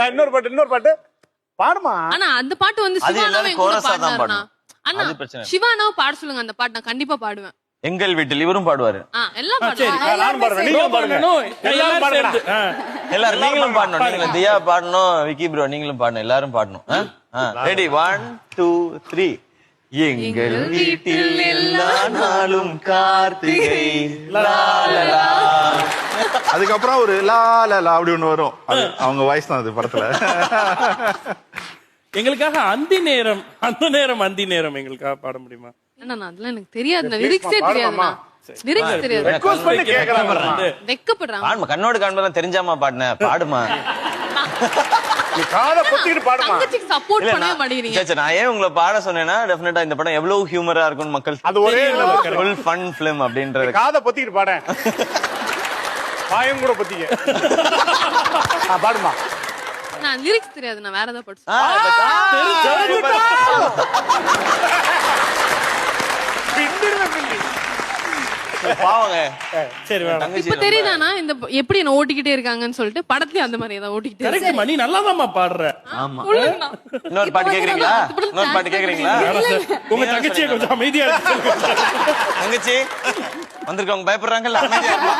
இன்னொரு பாட்டு பாடுமா. ஆனா அந்த பாட்டு வந்து அது சிவானாவும் எல்லாரும் என் கூட chorus-ஆ தான் பாடினாருண்ணா. பாடணும். அண்ணா அது பிரச்சனை இல்ல. சிவானாவும் பாட சொல்லுங்க அந்த பாட்டு, நான் கண்டிப்பா பாடுவேன். எங்கள் வீட்டில் இவரும் பாடுவாரு. எல்லாம் சரி பாடுவேன். நானும் பாடுறேன், நீங்களும் பாடுங்க. எல்லாரும் பாடுங்கடா. எல்லாரும் நீங்களும் பாடணும். நீங்களும் தியா பாடணும், விக்கி ப்ரோ நீங்களும் பாடணும், எல்லாரும் பாடணும். ரெடி 1 2 3. எங்கள் வீட்டில் எல்லா நாளும் கார்த்திகை லாலலா. அதுக்கப்புறம் ஒரு லா லா லா அப்படி ஒண்ணு வரும். அது அவங்க வாய்ஸ் தான் அது படத்துல. எங்களுக்காக அந்தி நேரம் எங்களுக்காக பாட முடியுமா? அண்ணா அதெல்லாம் எனக்கு தெரியாது, லிரிக்ஸே தெரியாதுண்ணா. லிரிக்ஸ் தெரியாது. Request பண்ணி கேக்குறாங்க. வெக்கப்படுறாங்க. பாடுமா, கண்ணோடு காண்பதெல்லாம் தெரிஞ்சாமா பாடுன பாடுமா. நீ காதை பொத்திக்கிட்டு பாடுமா. தங்கச்சிக்கு சப்போர்ட் இல்ல, பண்ணவே நான் மாட்டேங்கிறீங்க. சரி, நான் ஏன் உங்களை பாட சொன்னேன்னா டெஃபினட்டா இந்த படம் எவ்வளவு ஹியூமரா இருக்கும்னு மக்கள் அது ஒரே ஃபுல் ஃபன் ஃபிலிம் அப்படின்றது. காதை பொத்திக்கிட்டு பாட பாயம் கூட பொத்திக்க. பாடுமா. நான் லிரிக்ஸ் தெரியாது, நான் வேற ஏதாவது பாட்டு பாவங்க. சரி வேணாம். தங்கச்சி இப்ப தெரியுதானா இந்த எப்படி என்ன ஓட்டிக்கிட்டே இருக்காங்கன்னு சொல்லிட்டு படத்துலயும் அந்த மாதிரி ஏதாவது ஓட்டிக்கிட்டே கரெக்ட் மணி நல்லாதாம்மா பாடுற. ஆமா. சொல்லுங்கண்ணா. இன்னொரு பாட்டு கேக்குறீங்களா? இன்னொரு பாட்டு கேக்குறீங்களா? உங்க தங்கச்சியை கொஞ்சம் அமைதியா இருக்கு. தங்கச்சி வந்திருக்கவங்க பயப்படுறாங்கல்ல, அமைதியா இருங்க.